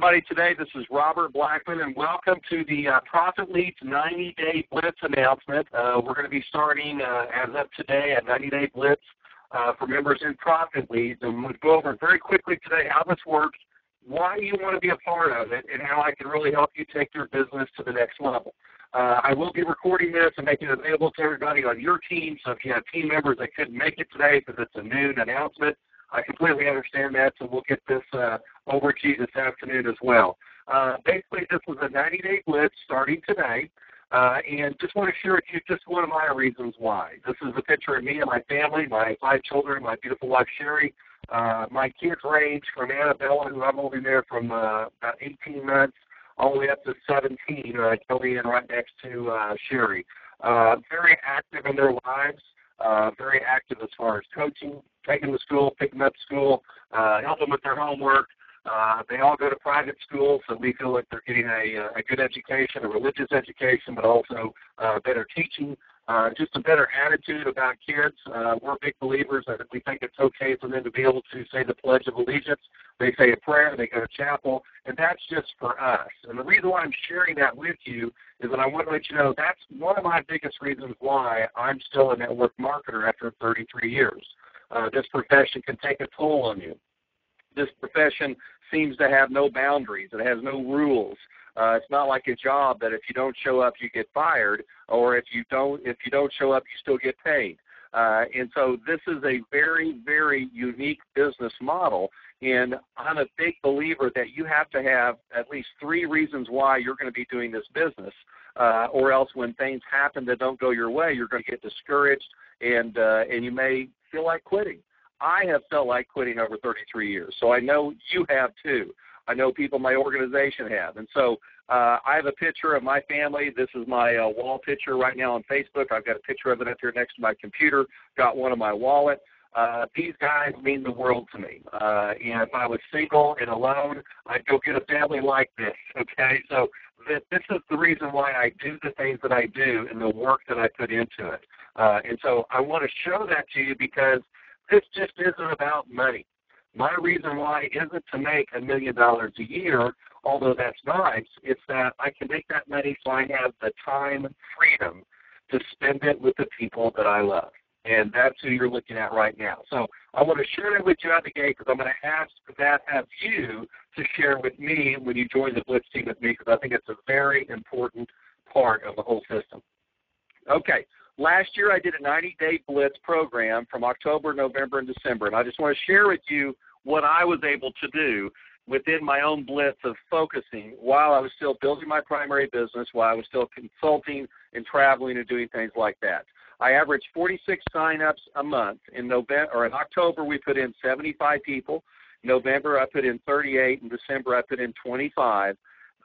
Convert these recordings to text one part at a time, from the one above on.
everybody today. This is Robert Blackman, and welcome to the Profit Leads 90-Day Blitz announcement. We're going to be starting, as of today, a 90-Day Blitz for members in Profit Leads, and we'll go over very quickly today how this works, why you want to be a part of it, and how I can really help you take your business to the next level. I will be recording this and making it available to everybody on your team, so if you have team members that couldn't make it today because it's a noon announcement, I completely understand that, so we'll get this over to you this afternoon as well. Basically, this was a 90-day blitz starting today, and just want to share with you just one of my reasons why. This is a picture of me and my family, my 5 children, my beautiful wife, Sherry. My kids range from Annabella, who I'm holding there from about 18 months, all the way up to 17, Kelly in right next to Sherry. Very active in their lives, very active as far as coaching, taking them to school, picking them up to school, help them with their homework. They all go to private school, so we feel like they're getting a good education, a religious education, but also better teaching, just a better attitude about kids. We're big believers that we think it's okay for them to be able to say the Pledge of Allegiance. They say a prayer, they go to chapel, and that's just for us. And the reason why I'm sharing that with you is that I want to let you know that's one of my biggest reasons why I'm still a network marketer after 33 years. This profession can take a toll on you. This profession seems to have no boundaries. It has no rules. It's not like a job that if you don't show up, you get fired, or if you don't show up, you still get paid. And so this is a very, very unique business model, and I'm a big believer that you have to have at least 3 reasons why you're going to be doing this business, or else when things happen that don't go your way, you're going to get discouraged, and you may feel like quitting. I have felt like quitting over 33 years, so I know you have too. I know people in my organization have. And so I have a picture of my family. This is my wall picture right now on Facebook. I've got a picture of it up here next to my computer, got one in my wallet. These guys mean the world to me. And if I was single and alone, I'd go get a family like this, okay? So this is the reason why I do the things that I do and the work that I put into it. And so I want to show that to you because this just isn't about money. My reason why isn't to make $1 million a year, although that's nice. It's that I can make that money so I have the time freedom to spend it with the people that I love. And that's who you're looking at right now. So I want to share that with you out the gate because I'm going to have you to share with me when you join the Blitz team with me because I think it's a very important part of the whole system. Okay. Last year I did a 90-day Blitz program from October, November, and December, and I just want to share with you what I was able to do within my own Blitz of focusing while I was still building my primary business, while I was still consulting and traveling and doing things like that. I averaged 46 sign-ups a month. In October we put in 75 people. In November I put in 38. In December I put in 25.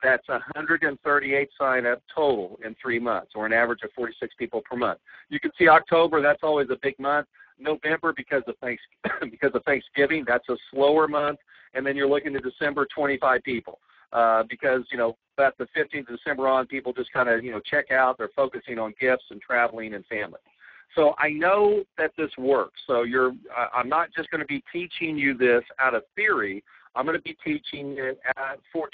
That's 138 sign-up total in 3 months, or an average of 46 people per month. You can see October, that's always a big month. November, because of Thanksgiving, that's a slower month. And then you're looking at December, 25 people. Because, about the 15th of December on, people just kind of, check out. They're focusing on gifts and traveling and family. So I know that this works. So I'm not just going to be teaching you this out of theory. I'm going to be teaching it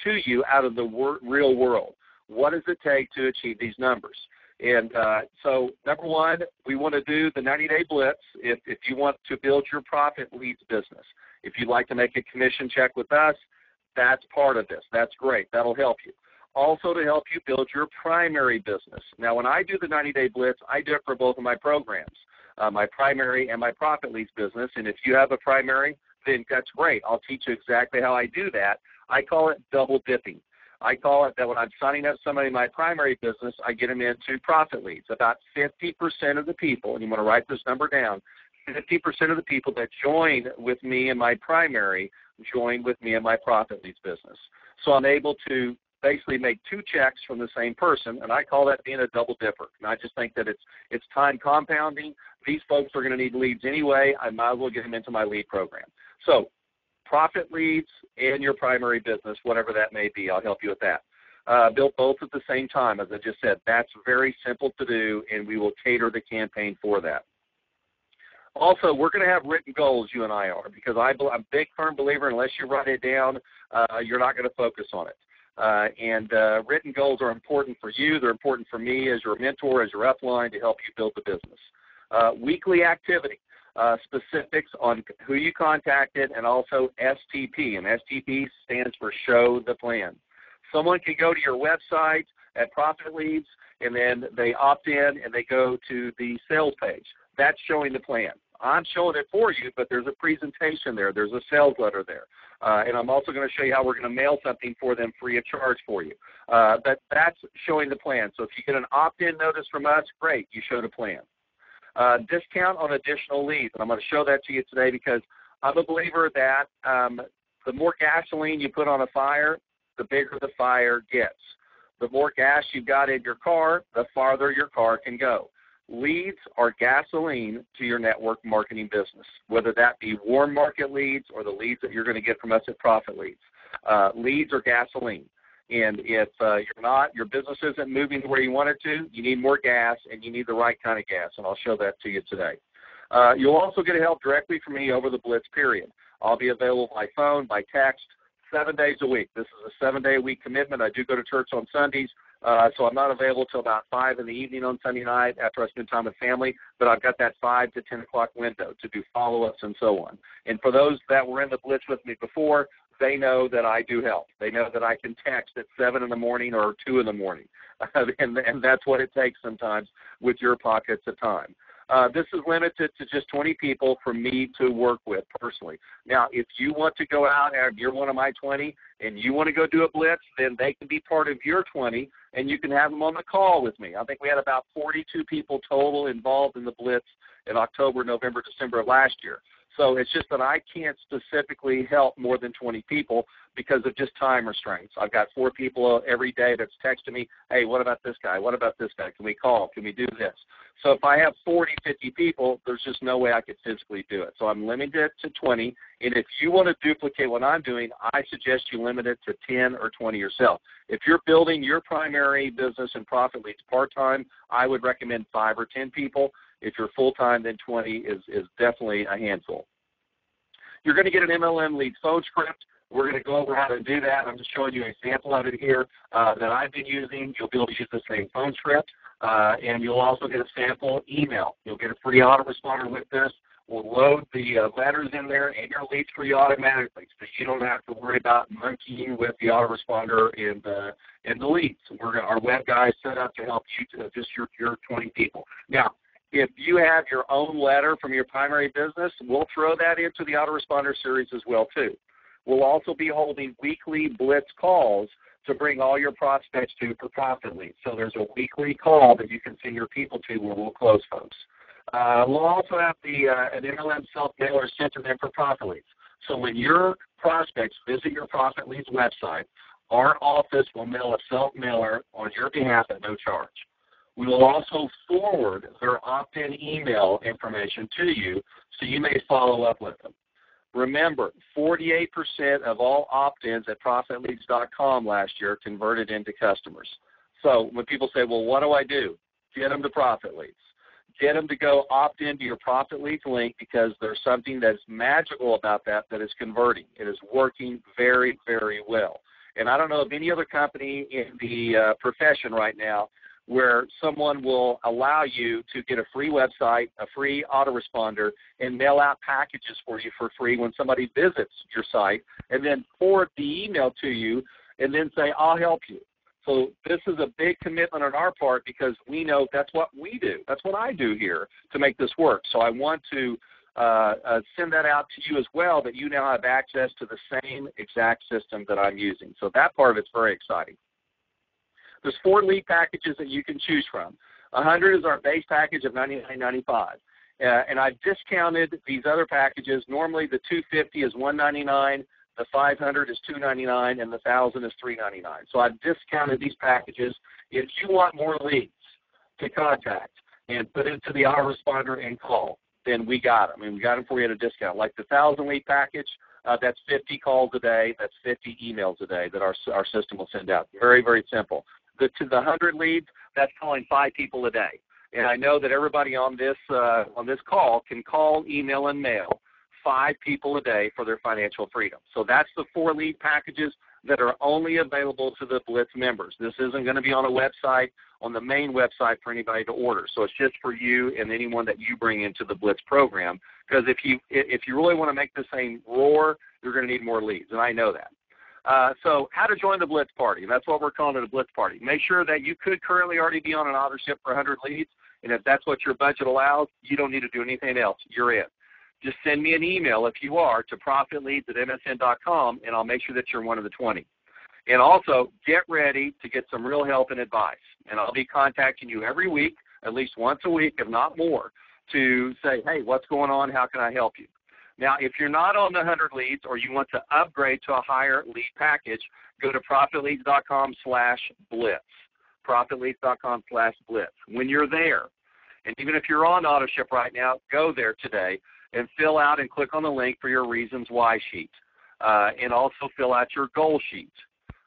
to you out of the real world. What does it take to achieve these numbers? And so, number one, we want to do the 90-day Blitz if you want to build your Profit Leads business. If you'd like to make a commission check with us, that's part of this. That's great. That'll help you. Also to help you build your primary business. Now, when I do the 90-day Blitz, I do it for both of my programs, my primary and my Profit Leads business. And if you have a primary, then that's great. I'll teach you exactly how I do that. I call it double dipping. I call it that when I'm signing up somebody in my primary business, I get them into Profit Leads. About 50% of the people, and you want to write this number down, 50% of the people that join with me in my primary join with me in my Profit Leads business. So I'm able to basically make 2 checks from the same person, and I call that being a double dipper. And I just think that it's time compounding. These folks are going to need leads anyway. I might as well get them into my lead program. So Profit Leads and your primary business, whatever that may be, I'll help you with that. Build both at the same time, as I just said. That's very simple to do, and we will cater the campaign for that. Also, we're going to have written goals, you and I are, because I'm a big, firm believer, unless you write it down, you're not going to focus on it. And written goals are important for you. They're important for me as your mentor, as your upline, to help you build the business. Weekly activity, specifics on who you contacted, and also STP. And STP stands for Show the Plan. Someone can go to your website at Profit Leads, and then they opt in and they go to the sales page. That's showing the plan. I'm showing it for you, but there's a presentation there. There's a sales letter there. And I'm also going to show you how we're going to mail something for them free of charge for you. But that's showing the plan. So if you get an opt-in notice from us, great, you showed a plan. Discount on additional leads. And I'm going to show that to you today because I'm a believer that the more gasoline you put on a fire, the bigger the fire gets. The more gas you've got in your car, the farther your car can go. Leads are gasoline to your network marketing business, whether that be warm market leads or the leads that you're going to get from us at Profit Leads. Leads are gasoline. And if your business isn't moving to where you want it to, you need more gas and you need the right kind of gas, and I'll show that to you today. You'll also get help directly from me over the Blitz period. I'll be available by phone, by text, 7 days a week. This is a 7-day-a-week commitment. I do go to church on Sundays. So I'm not available till about 5 in the evening on Sunday night after I spend time with family, but I've got that 5 to 10 o'clock window to do follow-ups and so on. And for those that were in the Blitz with me before, they know that I do help. They know that I can text at 7 in the morning or 2 in the morning, and that's what it takes sometimes with your pockets of time. This is limited to just 20 people for me to work with personally. Now, if you want to go out and you're one of my 20 and you want to go do a Blitz, then they can be part of your 20 and you can have them on the call with me. I think we had about 42 people total involved in the Blitz in October, November, December of last year. So it's just that I can't specifically help more than 20 people because of just time restraints. I've got 4 people every day that's texting me, hey, what about this guy? What about this guy? Can we call? Can we do this? So if I have 40, 50 people, there's just no way I could physically do it. So I'm limited to 20. And if you want to duplicate what I'm doing, I suggest you limit it to 10 or 20 yourself. If you're building your primary business and Profit Leads part-time, I would recommend 5 or 10 people. If you're full-time, then 20 is definitely a handful. You're going to get an MLM Leads phone script. We're going to go over how to do that. I'm just showing you an example of it here that I've been using. You'll be able to use the same phone script, and you'll also get a sample email. You'll get a free autoresponder with this. We'll load the letters in there and your leads for you automatically, so you don't have to worry about monkeying with the autoresponder and the leads. Our web guys set up to help you to just your 20 people. Now, if you have your own letter from your primary business, we'll throw that into the autoresponder series as well, too. We'll also be holding weekly Blitz calls to bring all your prospects to for Profit Leads. So there's a weekly call that you can send your people to where we'll close folks. We'll also have an MLM self-mailer sent to them for Profit Leads. So when your prospects visit your Profit Leads website, our office will mail a self-mailer on your behalf at no charge. We will also forward their opt-in email information to you so you may follow up with them. Remember, 48% of all opt-ins at ProfitLeads.com last year converted into customers. So when people say, well, what do I do? Get them to Profit Leads. Get them to go opt into your Profit Leads link because there's something that's magical about that is converting. It is working very, very well. And I don't know of any other company in the profession right now where someone will allow you to get a free website, a free autoresponder, and mail out packages for you for free when somebody visits your site, and then forward the email to you and then say, I'll help you. So this is a big commitment on our part because we know that's what we do. That's what I do here to make this work. So I want to send that out to you as well, that you now have access to the same exact system that I'm using. So that part of it's very exciting. There's 4 lead packages that you can choose from. 100 is our base package of $99.95. And I've discounted these other packages. Normally the $250 is $199, the $500 is $299, and the $1,000 is $399. So I've discounted these packages. If you want more leads to contact and put into the autoresponder and call, then we got them. And we got them for you at a discount. Like the 1,000 lead package, that's 50 calls a day. That's 50 emails a day that our system will send out. Very, very simple. To the 100 leads, that's calling 5 people a day. And I know that everybody on this call can call, email, and mail 5 people a day for their financial freedom. So that's the 4 lead packages that are only available to the Blitz members. This isn't going to be on a website, on the main website for anybody to order. So it's just for you and anyone that you bring into the Blitz program. Because if you really want to make this thing roar, you're going to need more leads, and I know that. So how to join the Blitz party, and that's what we're calling it, a Blitz party. Make sure that you could currently already be on an auto ship for 100 leads, and if that's what your budget allows, you don't need to do anything else. You're in. Just send me an email if you are to profitleads@msn.com, and I'll make sure that you're one of the 20. And also, get ready to get some real help and advice. And I'll be contacting you every week, at least once a week, if not more, to say, hey, what's going on? How can I help you? Now, if you're not on the 100 leads or you want to upgrade to a higher lead package, go to profitleads.com/blitz, profitleads.com/blitz. When you're there, and even if you're on AutoShip right now, go there today and fill out and click on the link for your reasons why sheet, and also fill out your goal sheet.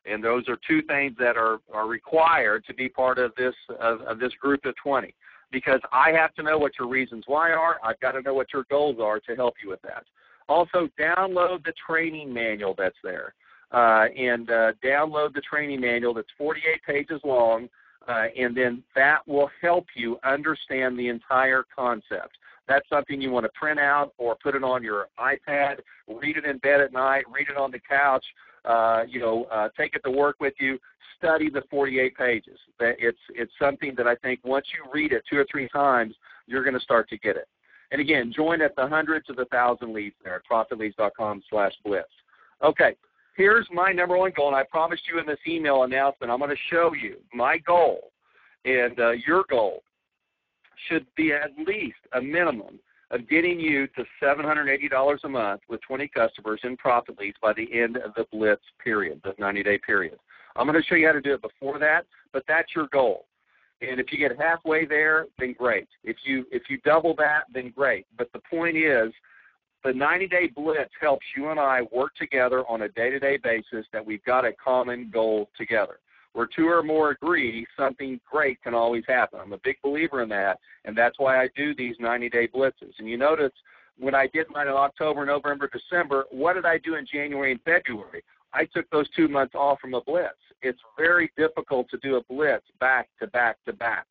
And those are 2 things that are required to be part of this group of 20. Because I have to know what your reasons why are. I've got to know what your goals are to help you with that. Also, download the training manual that's there. Download the training manual that's 48 pages long, and then that will help you understand the entire concept. That's something you want to print out or put it on your iPad, read it in bed at night, read it on the couch, take it to work with you. Study the 48 pages. It's something that I think once you read it 2 or 3 times, you're going to start to get it. And again, join at the 100 to the 1,000 leads there at profitleads.com/blitz. Okay, here's my number 1 goal, and I promised you in this email announcement, I'm going to show you my goal, and your goal should be at least a minimum of getting you to $780 a month with 20 customers in Profit Leads by the end of the Blitz period, the 90-day period. I'm going to show you how to do it before that, but that's your goal. And if you get halfway there, then great. If you double that, then great. But the point is, the 90-day Blitz helps you and I work together on a day-to-day basis that we've got a common goal together. Where 2 or more agree, something great can always happen. I'm a big believer in that, and that's why I do these 90-day Blitzes. And you notice when I did mine in October, November, December, what did I do in January and February? I took those 2 months off from a Blitz. It's very difficult to do a Blitz back to back to back,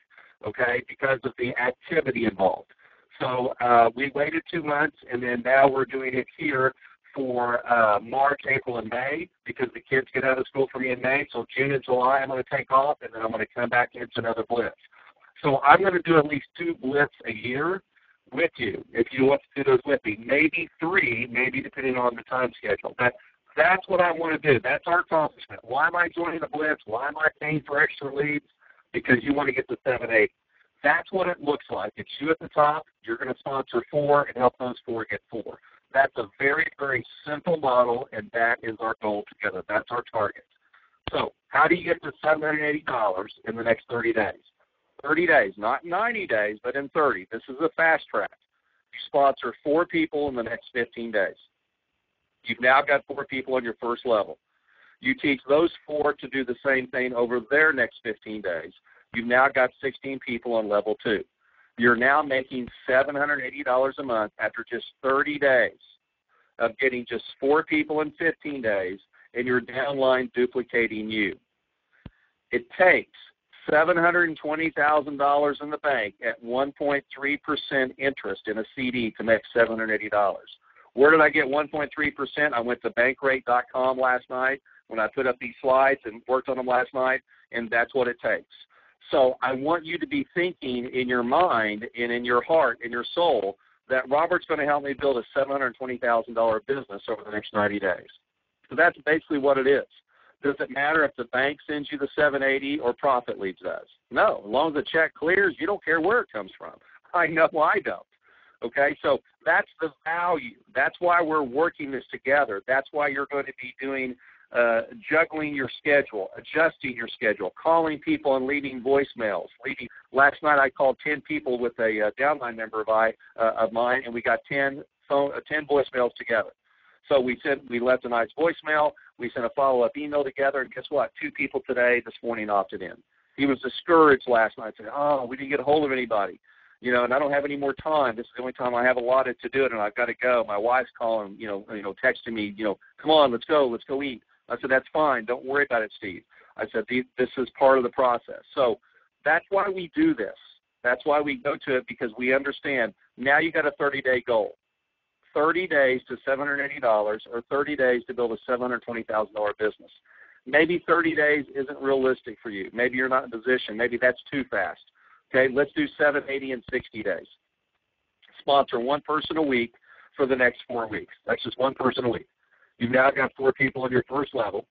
okay, because of the activity involved. So we waited 2 months, and then now we're doing it here for March, April, and May because the kids get out of school for me in May. So June and July I'm going to take off, and then I'm going to come back into another Blitz. So I'm going to do at least 2 Blitz a year with you if you want to do those with me. Maybe 3, maybe depending on the time schedule. That's what I want to do. That's our accomplishment. Why am I joining the Blitz? Why am I paying for extra leads? Because you want to get to 780. That's what it looks like. It's you at the top. You're going to sponsor 4 and help those 4 get 4. That's a very, very simple model, and that is our goal together. That's our target. So how do you get to $780 in the next 30 days? 30 days, not 90 days, but in 30. This is a fast track. You sponsor 4 people in the next 15 days. You've now got 4 people on your first level. You teach those 4 to do the same thing over their next 15 days. You've now got 16 people on level 2. You're now making $780 a month after just 30 days of getting just 4 people in 15 days, and you're downline duplicating you. It takes $720,000 in the bank at 1.3% interest in a CD to make $780. Where did I get 1.3%? I went to bankrate.com last night when I put up these slides and worked on them last night, and that's what it takes. So I want you to be thinking in your mind and in your heart and your soul that Robert's going to help me build a $720,000 business over the next 90 days. So that's basically what it is. Does it matter if the bank sends you the 780 or Profit Leads does? No. As long as the check clears, you don't care where it comes from. I know I don't. Okay, so that's the value. That's why we're working this together. That's why you're going to be doing juggling your schedule, adjusting your schedule, calling people and leaving voicemails. Last night I called 10 people with a downline member of mine, and we got 10 voicemails together. So we left a nice voicemail. We sent a follow-up email together, and guess what? 2 people this morning opted in. He was discouraged last night, saying, oh, we didn't get a hold of anybody. You know, and I don't have any more time. This is the only time I have allotted to do it, and I've got to go. My wife's calling, texting me, come on, let's go eat. I said, that's fine. Don't worry about it, Steve. I said, this is part of the process. So that's why we do this. That's why we go to it, because we understand now you got a 30-day goal. 30 days to $780 or 30 days to build a $720,000 business. Maybe 30 days isn't realistic for you. Maybe you're not in position. Maybe that's too fast. Okay, let's do 780 in 60 days. Sponsor one person a week for the next 4 weeks. That's just one person a week. You've now got 4 people in your first level.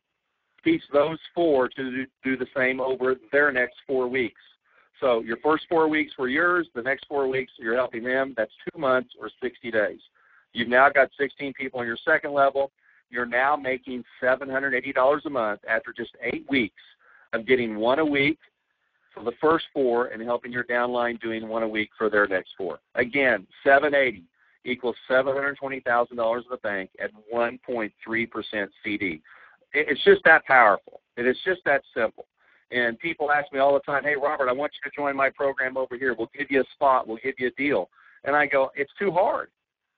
Teach those 4 to do the same over their next 4 weeks. So your first 4 weeks were yours. The next 4 weeks you're helping them. That's 2 months or 60 days. You've now got 16 people on your second level. You're now making $780 a month after just 8 weeks of getting 1 a week for the first 4 and helping your downline doing 1 a week for their next 4. Again, 780 equals $720,000 in the bank at 1.3% CD. It's just that powerful. It is just that simple. And people ask me all the time, hey, Robert, I want you to join my program over here. We'll give you a spot. We'll give you a deal. And I go, it's too hard.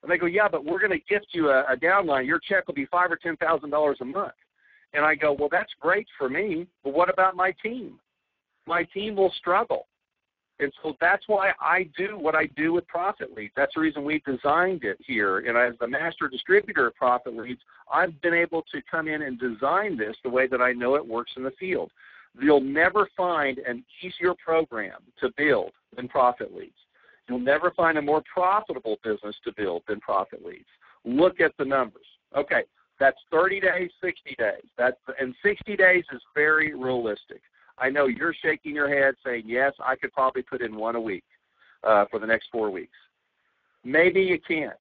And they go, yeah, but we're going to gift you a downline. Your check will be $5,000 or $10,000 a month. And I go, well, that's great for me, but what about my team? My team will struggle. And so that's why I do what I do with Profit Leads. That's the reason we designed it here. And as the master distributor of Profit Leads, I've been able to come in and design this the way that I know it works in the field. You'll never find an easier program to build than Profit Leads. You'll never find a more profitable business to build than Profit Leads. Look at the numbers. Okay, that's 30 days, 60 days. And 60 days is very realistic. I know you're shaking your head saying, yes, I could probably put in 1 a week for the next 4 weeks. Maybe you can't.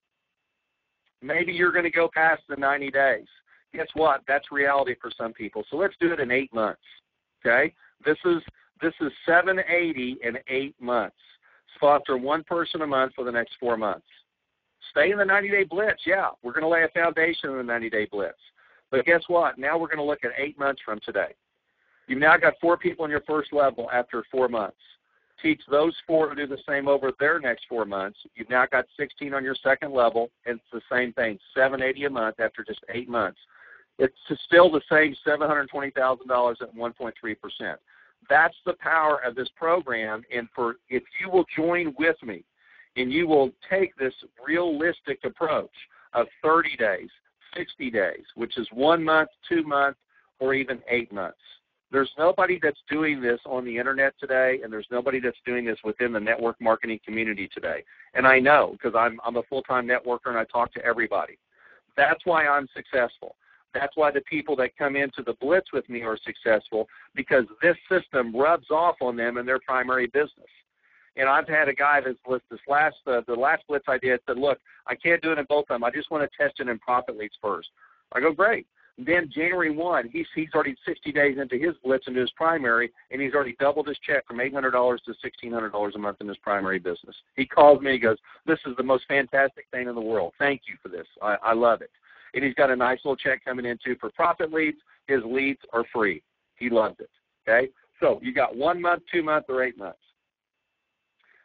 Maybe you're going to go past the 90 days. Guess what? That's reality for some people. So let's do it in 8 months. Okay? This is 780 in 8 months. Sponsor 1 person a month for the next 4 months. Stay in the 90-day blitz. Yeah, we're going to lay a foundation in the 90-day blitz. But guess what? Now we're going to look at 8 months from today. You've now got 4 people in your first level after 4 months. Teach those 4 to do the same over their next 4 months. You've now got 16 on your second level, and it's the same thing, $780 a month after just 8 months. It's still the same $720,000 at 1.3%. That's the power of this program, and if you will join with me and you will take this realistic approach of 30 days, 60 days, which is 1 month, 2 months, or even 8 months. There's nobody that's doing this on the internet today, and there's nobody that's doing this within the network marketing community today. And I know, because I'm a full-time networker and I talk to everybody. That's why I'm successful. That's why the people that come into the Blitz with me are successful, because this system rubs off on them in their primary business. And I've had a guy the last Blitz I did said, look, I can't do it in both of them. I just want to test it in Profit Leads first. I go, great. Then January 1, he's already 60 days into his Blitz into his primary, and he's already doubled his check from $800 to $1,600 a month in his primary business. He calls me, he goes, this is the most fantastic thing in the world. Thank you for this. I love it. And he's got a nice little check coming in, too, for Profit Leads. His leads are free. He loves it, okay? So you got 1 month, 2 months, or 8 months.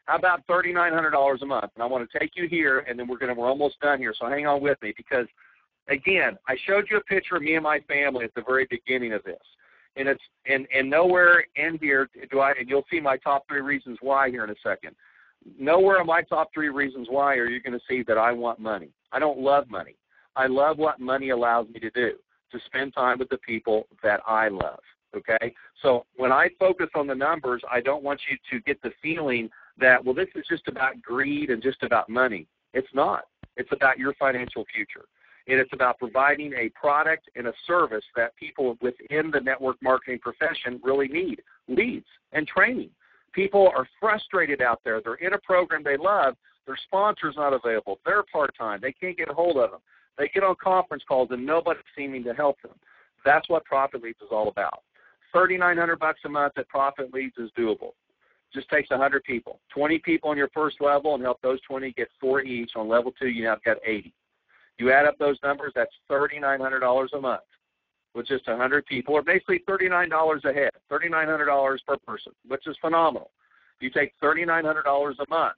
How about $3,900 a month? And I want to take you here, and then we're almost done here, so hang on with me, because, again, I showed you a picture of me and my family at the very beginning of this. And it's and nowhere in here and you'll see my top 3 reasons why here in a second. Nowhere in my top 3 reasons why are you going to see that I want money. I don't love money. I love what money allows me to do, to spend time with the people that I love, okay? So when I focus on the numbers, I don't want you to get the feeling that, well, this is just about greed and just about money. It's not. It's about your financial future. And it's about providing a product and a service that people within the network marketing profession really need, leads and training. People are frustrated out there. They're in a program they love. Their sponsor's not available. They're part-time. They can't get a hold of them. They get on conference calls and nobody's seeming to help them. That's what Profit Leads is all about. $3,900 a month at Profit Leads is doable. Just takes 100 people. 20 people on your first level and help those 20 get 4 each. On level 2, you now got 80. You add up those numbers, that's $3,900 a month. with just 100 people, or basically $39 a head, $3,900 per person, which is phenomenal. If you take $3,900 a month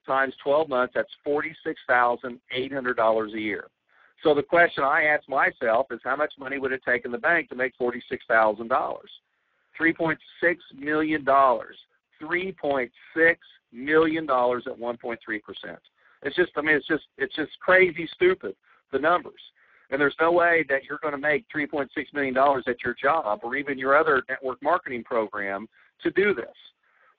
times 12 months, that's $46,800 a year. So the question I ask myself is, how much money would it take in the bank to make $46,000? $3.6 million. $3.6 million at 1.3%. It's just, I mean, it's just crazy stupid, the numbers. And there's no way that you're going to make $3.6 million at your job or even your other network marketing program to do this.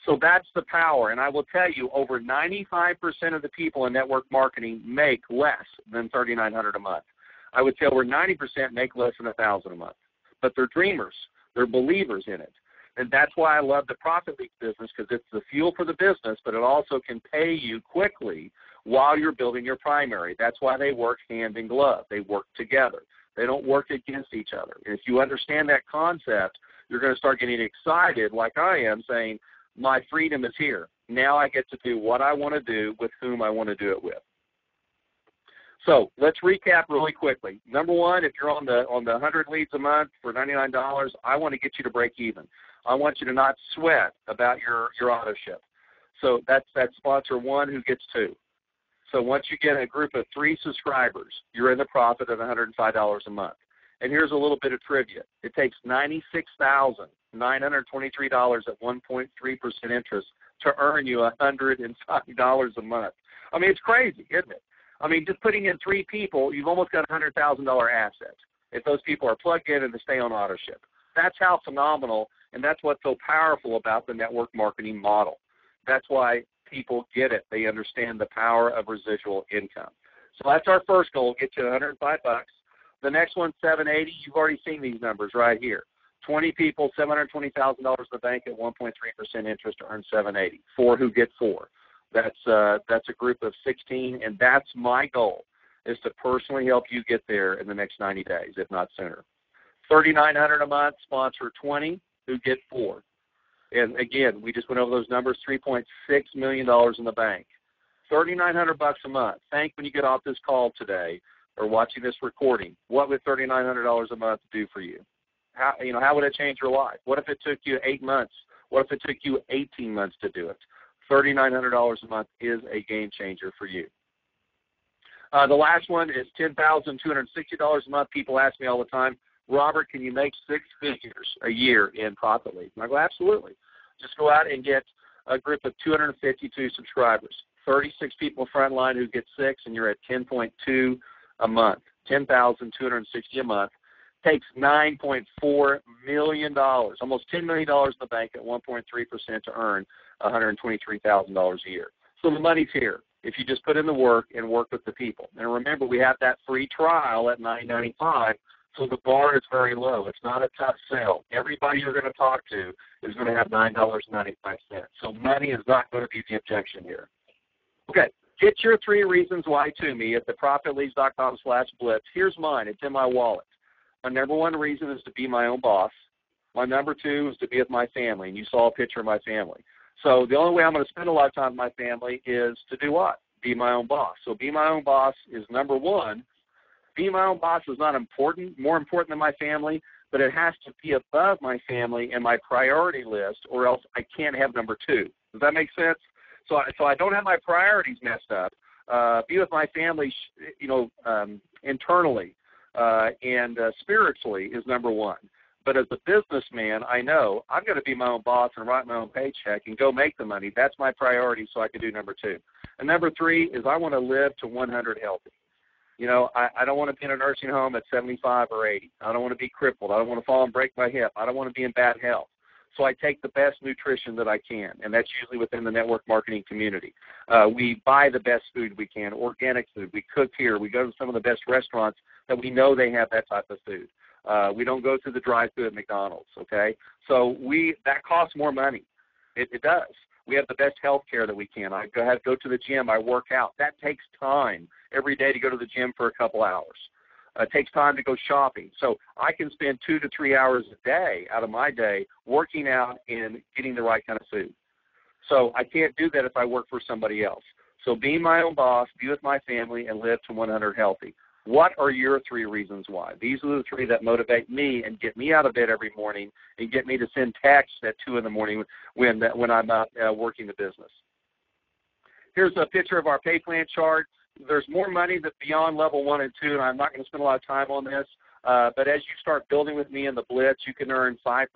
So that's the power. And I will tell you, over 95% of the people in network marketing make less than $3,900 a month. I would say over 90% make less than $1,000 a month. But they're dreamers. They're believers in it. And that's why I love the Profit Leads business, because it's the fuel for the business, but it also can pay you quickly while you're building your primary. That's why they work hand in glove. They work together. They don't work against each other. And if you understand that concept, you're going to start getting excited like I am, saying, my freedom is here. Now I get to do what I want to do with whom I want to do it with. So let's recap really quickly. Number one, if you're on the 100 leads a month for $99, I want to get you to break even. I want you to not sweat about your auto ship. So that's sponsor one who gets two. So once you get a group of 3 subscribers, you're in the profit of $105 a month. And here's a little bit of trivia. It takes $96,923 at 1.3% interest to earn you $105 a month. I mean, it's crazy, isn't it? I mean, just putting in 3 people, you've almost got a $100,000 asset if those people are plugged in and they stay on auto ship. That's how phenomenal, and that's what's so powerful about the network marketing model. That's why people get it. They understand the power of residual income. So that's our first goal, get you $105. The next one, $780. You've already seen these numbers right here. 20 people, $720,000 in the bank at 1.3% interest to earn $780. 4 who get 4. That's a group of 16, and that's my goal, is to personally help you get there in the next 90 days, if not sooner. $3,900 a month, sponsor 20 who get 4. And again, we just went over those numbers, $3.6 million in the bank. $3,900 a month. Think when you get off this call today or watching this recording, what would $3,900 a month do for you? How would it change your life? What if it took you 8 months? What if it took you 18 months to do it? $3,900 a month is a game changer for you. The last one is $10,260 a month. People ask me all the time, Robert, can you make 6 figures a year in Profit Leads? And I go, absolutely. Just go out and get a group of 252 subscribers, 36 people frontline who get 6, and you're at 10.2 a month, $10,260 a month. Takes $9.4 million, almost $10 million in the bank at 1.3% to earn $123,000 a year. So the money's here if you just put in the work and work with the people. And remember, we have that free trial at $9.95, so the bar is very low. It's not a tough sell. Everybody you're going to talk to is going to have $9.95. So money is not going to be the objection here. Okay, get your 3 reasons why to me at theprofitleads.com/blitz. Here's mine. It's in my wallet. My number 1 reason is to be my own boss. My number 2 is to be with my family, and you saw a picture of my family. So the only way I'm going to spend a lot of time with my family is to do what? Be my own boss. So be my own boss is number 1. Being my own boss is not more important than my family, but it has to be above my family and my priority list, or else I can't have number 2. Does that make sense? So I don't have my priorities messed up. Be with my family, internally. And spiritually is number 1. But as a businessman, I know I'm going to be my own boss and write my own paycheck and go make the money. That's my priority, so I can do number 2. And number 3 is I want to live to 100 healthy. I don't want to be in a nursing home at 75 or 80. I don't want to be crippled. I don't want to fall and break my hip. I don't want to be in bad health. So I take the best nutrition that I can, and that's usually within the network marketing community. We buy the best food we can, organic food. We cook here. We go to some of the best restaurants that we know they have that type of food. We don't go to the drive-thru at McDonald's, okay? So that costs more money. It does. We have the best health care that we can. I go to the gym. I work out. That takes time every day to go to the gym for a couple hours. It takes time to go shopping. So I can spend 2 to 3 hours a day out of my day working out and getting the right kind of food. So I can't do that if I work for somebody else. So be my own boss, be with my family, and live to 100 healthy. What are your 3 reasons why? These are the 3 that motivate me and get me out of bed every morning and get me to send texts at 2 in the morning when I'm out working the business. Here's a picture of our pay plan chart. There's more money that's beyond level 1 and 2, and I'm not going to spend a lot of time on this. But as you start building with me in the Blitz, you can earn 5%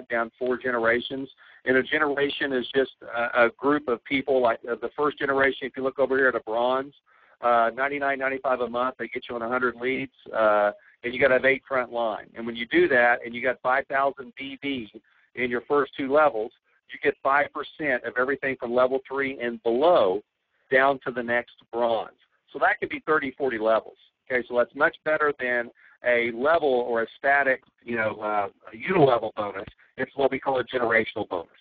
down 4 generations. And a generation is just a group of people like the first generation. If you look over here at a bronze, $99.95 a month, they get you on 100 leads, and you got to have 8 front line. And when you do that, and you got 5,000 BV in your first 2 levels, you get 5% of everything from level 3 and below down to the next bronze. So that could be 30, 40 levels. Okay, so that's much better than a level or a static, a unilevel bonus. It's what we call a generational bonus.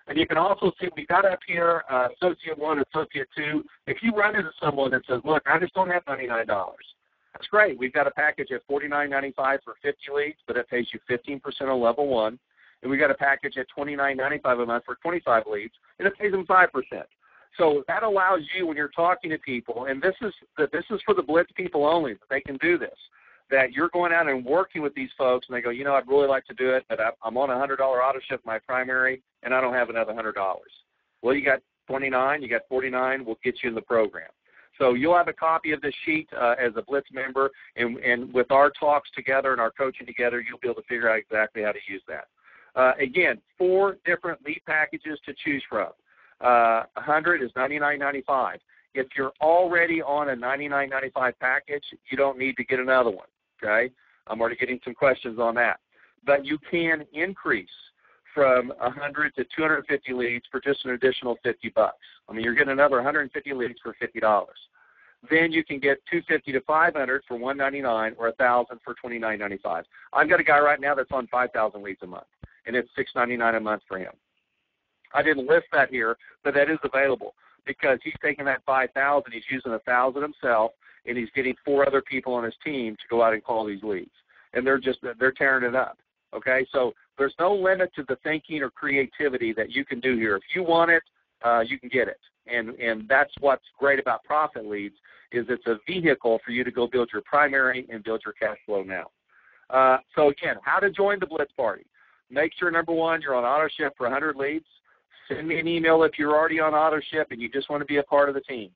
And you can also see we got up here Associate 1, Associate 2. If you run into someone that says, look, I just don't have $99, that's great. We've got a package at $49.95 for 50 leads, but it pays you 15% on level 1. And we got a package at $29.95 a month for 25 leads, and it pays them 5%. So that allows you, when you're talking to people, and this is for the Blitz people only, that they can do this, that you're going out and working with these folks, and they go, I'd really like to do it, but I'm on a $100 auto ship, my primary, and I don't have another $100. Well, you got 29, you got 49, we'll get you in the program. So you'll have a copy of this sheet as a Blitz member, and with our talks together and our coaching together, you'll be able to figure out exactly how to use that. Again, 4 different lead packages to choose from. 100 is $99.95. If you're already on a $99.95 package, you don't need to get another one, okay? I'm already getting some questions on that. But you can increase from 100 to 250 leads for just an additional $50. I mean, you're getting another 150 leads for $50. Then you can get 250 to 500 for $199 or 1,000 for $29.95. I've got a guy right now that's on 5,000 leads a month, and it's $699 a month for him. I didn't list that here, but that is available because he's taking that 5,000, he's using 1,000 himself, and he's getting 4 other people on his team to go out and call these leads. And they're tearing it up. Okay, so there's no limit to the thinking or creativity that you can do here. If you want it, you can get it. And that's what's great about Profit Leads is it's a vehicle for you to go build your primary and build your cash flow now. So again, how to join the Blitz party. Make sure, number 1, you're on auto ship for 100 leads. Send me an email if you're already on auto ship and you just want to be a part of the team.